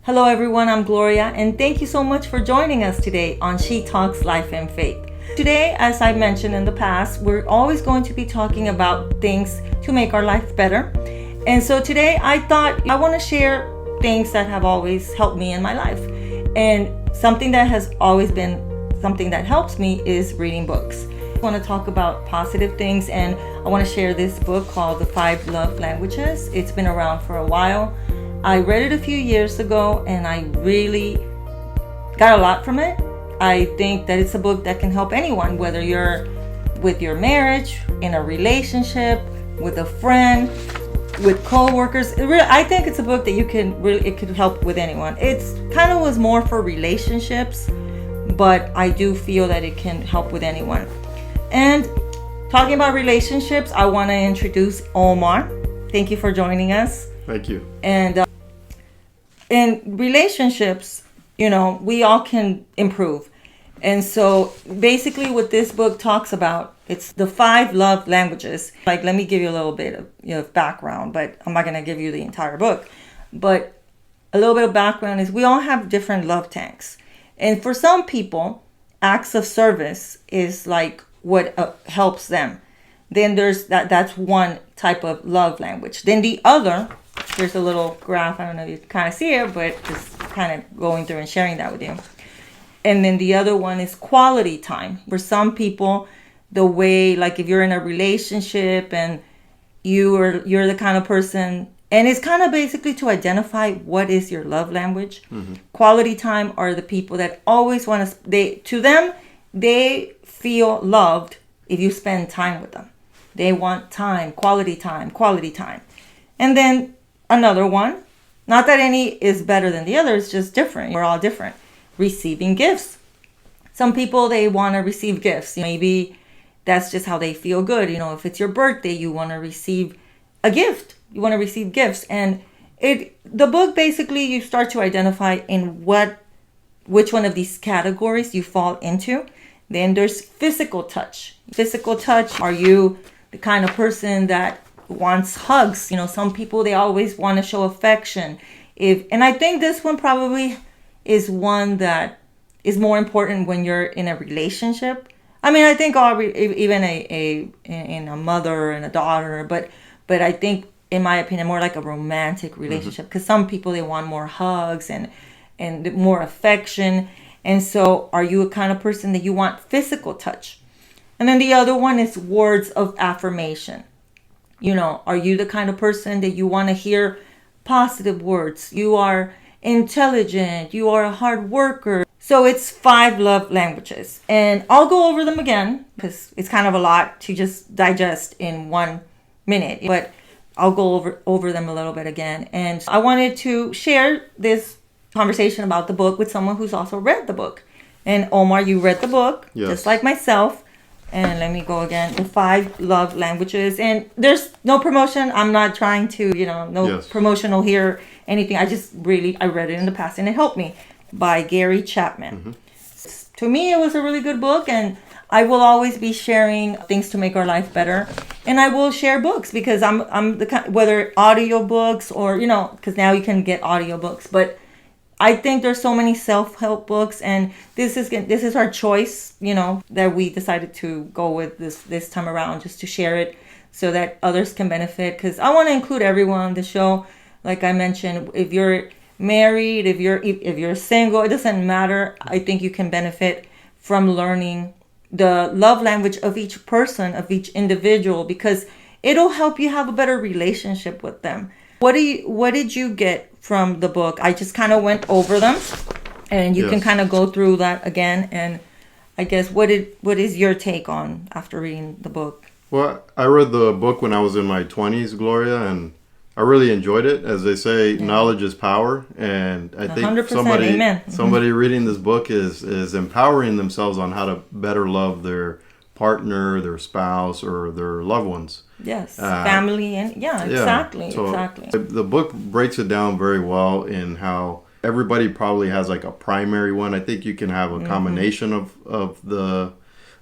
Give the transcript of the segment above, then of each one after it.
Hello everyone, I'm Gloria, and thank you so much for joining us today on She Talks Life and Faith. Today, as I mentioned in the past, we're always going to be talking about things to make our life better. And so today I thought I want to share things that have always helped me in my life. And something that has always been something that helps me is reading books. I want to talk about positive things, and I want to share this book called The 5 Love Languages. It's been around for a while. I read it a few years ago and I really got a lot from it. I think that it's a book that can help anyone, whether you're with your marriage, in a relationship, with a friend, with co-workers. I think it's a book that it could help with anyone. It's kind of was more for relationships, but I do feel that it can help with anyone. And talking about relationships, I want to introduce Omar. Thank you for joining us. Thank you. And in relationships, we all can improve. And so basically what this book talks about, it's the 5 love languages. Like, let me give you a little bit of background, but I'm not going to give you the entire book. But a little bit of background is we all have different love tanks. And for some people, acts of service is like what helps them. Then there's that's one type of love language. Then the other, there's a little graph, I don't know if you can kind of see it, but just kind of going through and sharing that with you. And then the other one is quality time. For some people, the way, like if you're in a relationship and you're the kind of person, and it's kind of basically to identify what is your love language. Mm-hmm. Quality time are the people that always want to, they feel loved if you spend time with them. They want time, quality time, quality time. And then another one, not that any is better than the other, it's just different. We're all different. Receiving gifts. Some people, they want to receive gifts. Maybe that's just how they feel good. If it's your birthday, you want to receive a gift. You want to receive gifts. And the book, basically, you start to identify in which one of these categories you fall into. Then there's physical touch. Physical touch, are you the kind of person that wants hugs? Some people, they always want to show affection. And I think this one probably is one that is more important when you're in a relationship. I mean, I think even in a mother and a daughter, but I think, in my opinion, more like a romantic relationship, because some people, they want more hugs and more affection. And so are you a kind of person that you want physical touch? And then the other one is words of affirmation. Are you the kind of person that you want to hear positive words? You are intelligent. You are a hard worker. So it's 5 love languages. And I'll go over them again because it's kind of a lot to just digest in 1 minute. But I'll go over them a little bit again. And I wanted to share this conversation about the book with someone who's also read the book. And Omar, you read the book, yes, just like myself. And let me go again. The 5 love languages. And there's no promotion. I'm not trying to, yes, promotional here, anything. I read it in the past and it helped me, by Gary Chapman. Mm-hmm. To me, it was a really good book, and I will always be sharing things to make our life better. And I will share books because I'm the kind, whether audio books or, because now you can get audio books, but I think there's so many self-help books, and this is our choice, that we decided to go with this time around, just to share it so that others can benefit. Because I want to include everyone on the show. Like I mentioned, if you're married, if you're single, it doesn't matter. I think you can benefit from learning the love language of each person, of each individual, because it'll help you have a better relationship with them. What did you get from the book? I just kind of went over them, and you can kind of go through that again. And I guess what is your take on after reading the book? Well, I read the book when I was in my 20s, Gloria, and I really enjoyed it. As they say, knowledge is power, and I think 100%, somebody reading this book is empowering themselves on how to better love their partner, their spouse, or their loved ones. Yes, family, and exactly. The book breaks it down very well in how everybody probably has like a primary one. I think you can have a combination of the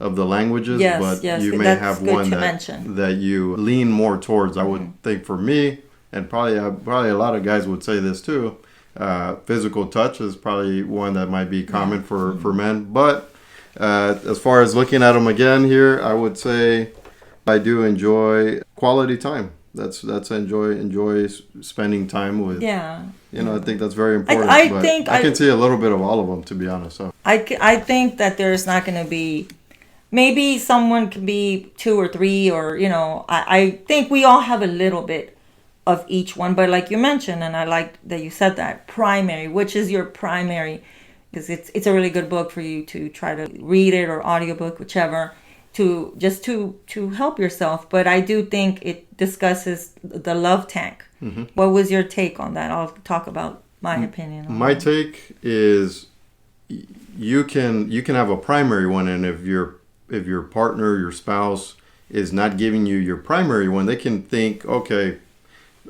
languages, but you may have one that you lean more towards. I would think for me, and probably a lot of guys would say this too, Physical touch is probably one that might be common for men. But as far as looking at them again here, I would say I do enjoy quality time. That's enjoy spending time with. Yeah. I think that's very important. I think I can see a little bit of all of them, to be honest. So. I think that there's not going to be, maybe someone can be 2 or 3, or I think we all have a little bit of each one. But like you mentioned, and I like that you said that, primary, which is your primary, because it's a really good book for you to try to read it, or audiobook, whichever, to help yourself. But I do think it discusses the love tank. Mm-hmm. What was your take on that? I'll talk about my opinion on my that. Take is you can have a primary one, and if your partner, your spouse is not giving you your primary one, they can think, okay,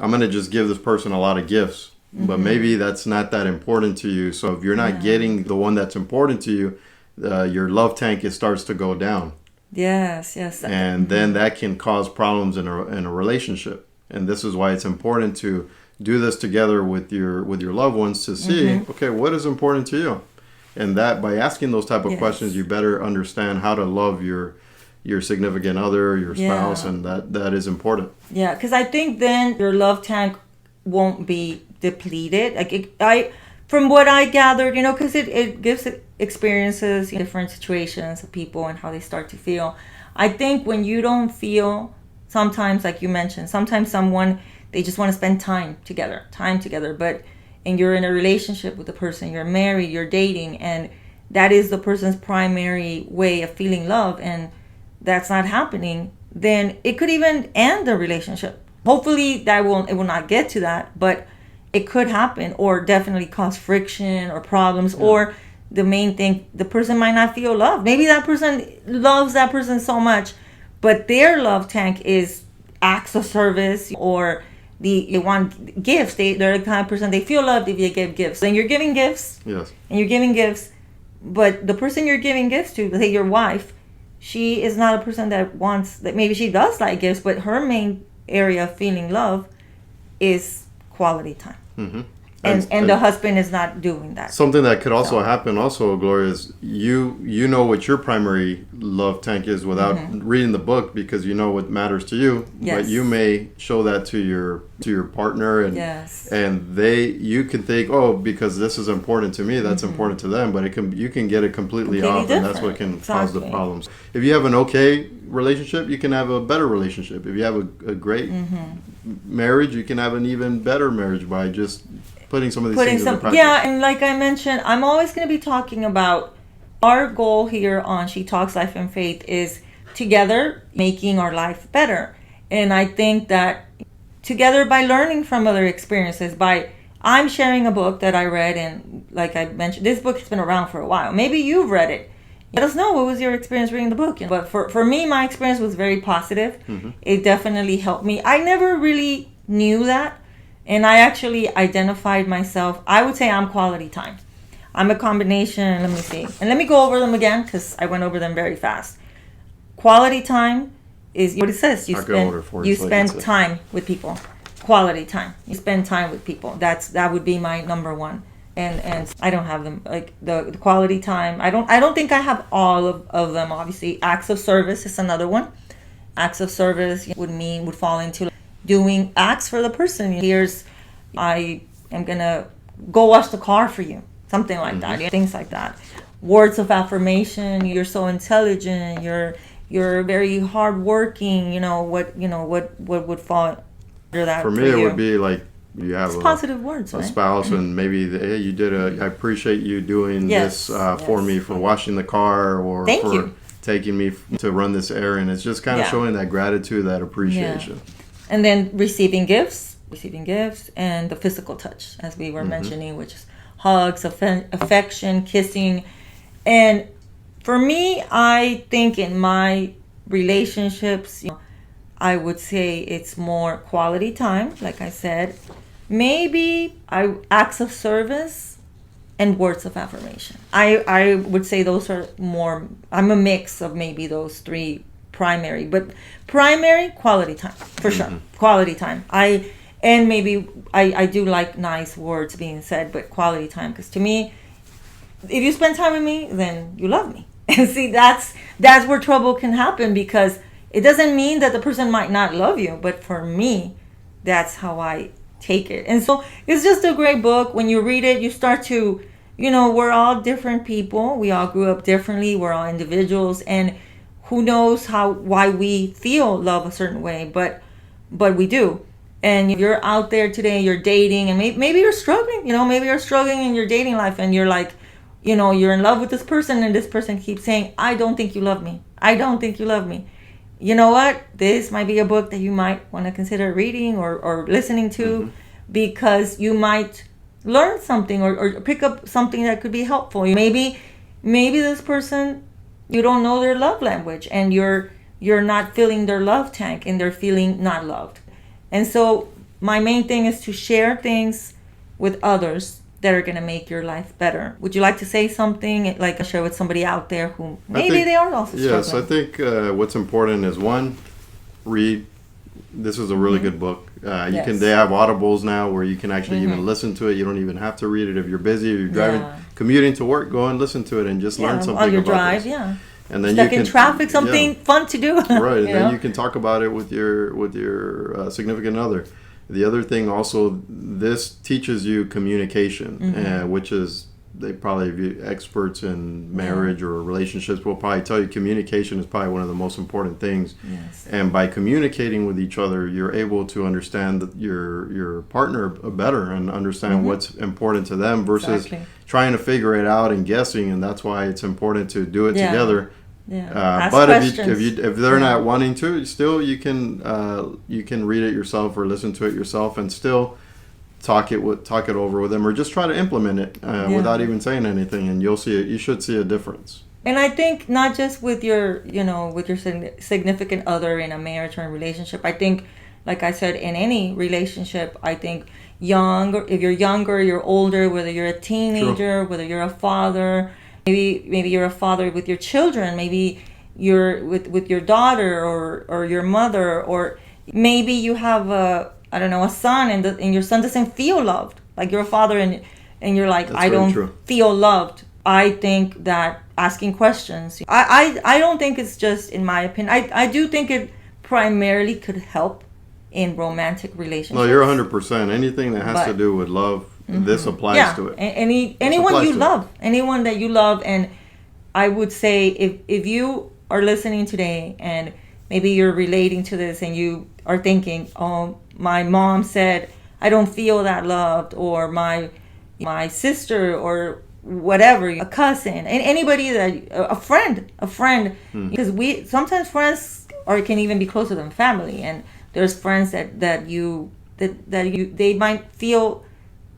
I'm going to just give this person a lot of gifts. Mm-hmm. But maybe that's not that important to you. So if you're not getting the one that's important to you, your love tank starts to go down. Yes. And then that can cause problems in a relationship. And this is why it's important to do this together with your loved ones, to see, okay, what is important to you? And that, by asking those type of questions, you better understand how to love your significant other, your spouse, and that is important. Yeah, because I think then your love tank won't be depleted. Like from what I gathered, because it gives experiences, different situations of people and how they start to feel. I think when you don't feel, sometimes, like you mentioned, sometimes someone, they just want to spend time together, and you're in a relationship with the person, you're married, you're dating, and that is the person's primary way of feeling love, and that's not happening, then it could even end the relationship. Hopefully it will not get to that, but it could happen, or definitely cause friction or problems, or the main thing, the person might not feel love. Maybe that person loves that person so much, but their love tank is acts of service, or they want gifts. They're the kind of person, they feel loved if you give gifts. And you're giving gifts. Yes. And you're giving gifts, but the person you're giving gifts to, say your wife, she is not a person that wants, that maybe she does like gifts, but her main area of feeling love is quality time. Mm-hmm. And the husband is not doing that. Something that could also happen, Gloria, is you know what your primary love tank is without reading the book, because you know what matters to you. Yes. But you may show that to your partner, and you can think, oh, because this is important to me, that's important to them. But you can get it completely off, different. And that's what can cause the problems. If you have an okay relationship, you can have a better relationship. If you have a great marriage, you can have an even better marriage by just putting some of these things into practice. Yeah, and like I mentioned, I'm always going to be talking about our goal here on She Talks Life and Faith is together making our life better. And I think that together, by learning from other experiences, I'm sharing a book that I read, and like I mentioned, this book has been around for a while. Maybe you've read it. Let us know, what was your experience reading the book? But for me, my experience was very positive. Mm-hmm. It definitely helped me. I never really knew that. And I actually identified myself. I would say I'm quality time. I'm a combination. Let me see. And let me go over them again, because I went over them very fast. Quality time is what it says. You spend time with people. Quality time. You spend time with people. That would be my number one. And I don't have them, like the quality time. I don't think I have all of them. Obviously, acts of service is another one. Acts of service would fall into doing acts for the person. I am gonna go wash the car for you, something like that. Things like that. Words of affirmation. You're so intelligent. You're very hardworking. What would fall under that for me? It would be like you have positive words, a spouse, and maybe you did I appreciate you doing this for me, for washing the car, or for taking me to run this errand. It's just kind of showing that gratitude, that appreciation. Yeah. And then receiving gifts, and the physical touch, as we were mentioning, which is hugs, affection, kissing. And for me, I think in my relationships, I would say it's more quality time, like I said. Maybe acts of service and words of affirmation. I would say those are more, I'm a mix of maybe those three primary, but primary, quality time, for sure. Quality time. And maybe I do like nice words being said, but quality time. Because to me, if you spend time with me, then you love me. And see, that's where trouble can happen, because it doesn't mean that the person might not love you, but for me, that's how I take it. And so it's just a great book. When you read it, you start to, we're all different people. We all grew up differently. We're all individuals, and who knows why we feel love a certain way, but we do. And if you're out there today, you're dating, and maybe you're struggling. Maybe you're struggling in your dating life, and you're like, you're in love with this person, and this person keeps saying, I don't think you love me. I don't think you love me. You know what? This might be a book that you might want to consider reading or listening to, because you might learn something or pick up something that could be helpful. Maybe this person, you don't know their love language, and you're not filling their love tank, and they're feeling not loved. And so my main thing is to share things with others that are going to make your life better. Would you like to say something, like share with somebody out there who maybe they are also struggling? Yes, I think what's important is, one, read. This is a really good book. Yes. They have audibles now where you can actually even listen to it. You don't even have to read it. If you're busy or you're driving, commuting to work, go and listen to it and just learn something on your about drive. this. Yeah. And then stuck in traffic, something fun to do. Right, and then you can talk about it with your significant other. The other thing also, this teaches you communication, which is, they probably experts in marriage or relationships will probably tell you communication is probably one of the most important things. Yes. And by communicating with each other, you're able to understand your partner better and understand what's important to them versus trying to figure it out and guessing. And that's why it's important to do it together. Yeah. But if they're not wanting to, still you can read it yourself or listen to it yourself and still talk it over with them, or just try to implement it without even saying anything, and you should see a difference. And I think not just with your significant other in a marriage or a relationship. I think, like I said, in any relationship, I think if you're younger, you're older, whether you're a teenager, whether you're a father, maybe you're a father with your children, maybe you're with your daughter or your mother, or maybe you have a son, and your son doesn't feel loved. Like you're a father and you're like, I don't feel loved. I think that asking questions, I don't think it's just, in my opinion, I do think it primarily could help in romantic relationships. No, you're 100%. Anything that has to do with love, this applies to it. Anyone that you love. And I would say, if you are listening today and maybe you're relating to this and you are thinking, oh, my mom said I don't feel that loved, or my sister, or whatever, a cousin, and anybody a friend, because sometimes friends can even be closer than family, and there's friends that they might feel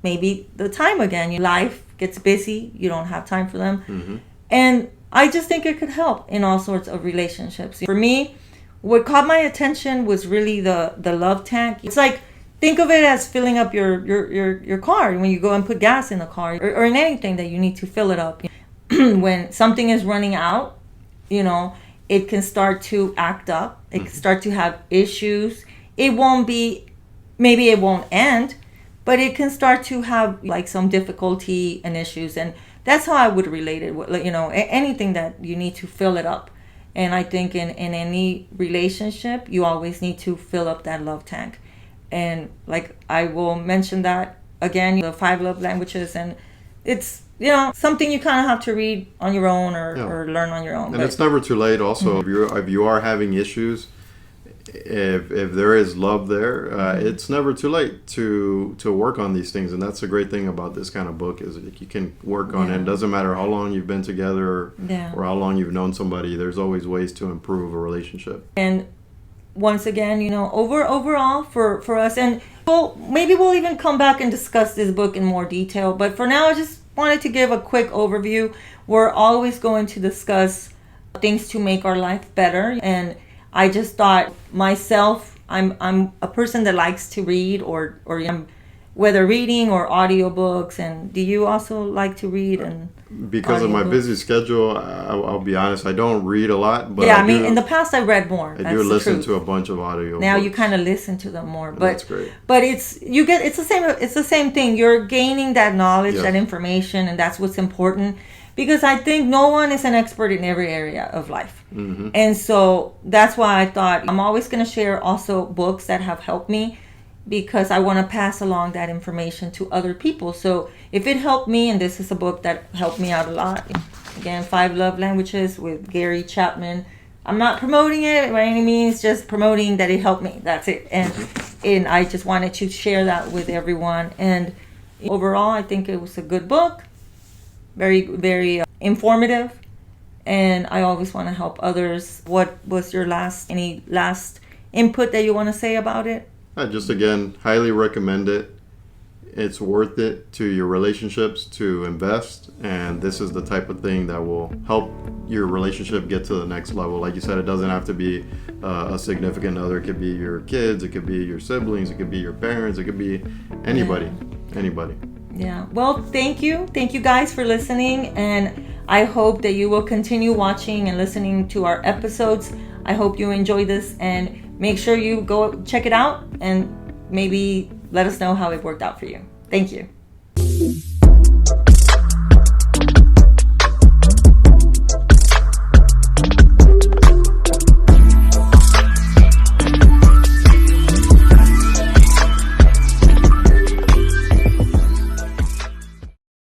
maybe the time again. Your life gets busy, you don't have time for them, and I just think it could help in all sorts of relationships. For me, what caught my attention was really the love tank. It's like, think of it as filling up your car when you go and put gas in the car, or in anything that you need to fill it up. When something is running out, it can start to act up. It can start to have issues. Maybe it won't end, but it can start to have like some difficulty and issues. And that's how I would relate it. Anything that you need to fill it up. And I think in any relationship, you always need to fill up that love tank. And like, I will mention that again, the 5 love languages, and it's, something you kind of have to read on your own or learn on your own. And it's never too late also. If you are having issues, if there is love there, it's never too late to work on these things. And that's the great thing about this kind of book, is that you can work on it. It doesn't matter how long you've been together or how long you've known somebody. There's always ways to improve a relationship. And once again, overall for us, and maybe we'll even come back and discuss this book in more detail. But for now, I just wanted to give a quick overview. We're always going to discuss things to make our life better. And I just thought myself, I'm a person that likes to read, or whether reading or audiobooks. And do you also like to read? And because of my busy schedule, I'll be honest, I don't read a lot. But yeah, I mean, in the past I read more. I do listen to a bunch of audio. Now you kind of listen to them more, but that's great. But it's the same thing. You're gaining that knowledge, that information, and that's what's important. Because I think no one is an expert in every area of life. Mm-hmm. And so that's why I thought I'm always going to share also books that have helped me, because I want to pass along that information to other people. So if it helped me, and this is a book that helped me out a lot, again, 5 Love Languages with Gary Chapman. I'm not promoting it by any means, just promoting that it helped me. That's it. And I just wanted to share that with everyone. And overall, I think it was a good book. Very, very informative, and I always want to help others. What was your any last input that you want to say about it? I just, again, highly recommend it. It's worth it to your relationships to invest, and this is the type of thing that will help your relationship get to the next level. Like you said, it doesn't have to be a significant other. It could be your kids, it could be your siblings, it could be your parents, it could be anybody. Yeah. Well, thank you guys for listening, and I hope that you will continue watching and listening to our episodes. I hope you enjoy this, and make sure you go check it out and maybe let us know how it worked out for you. Thank you.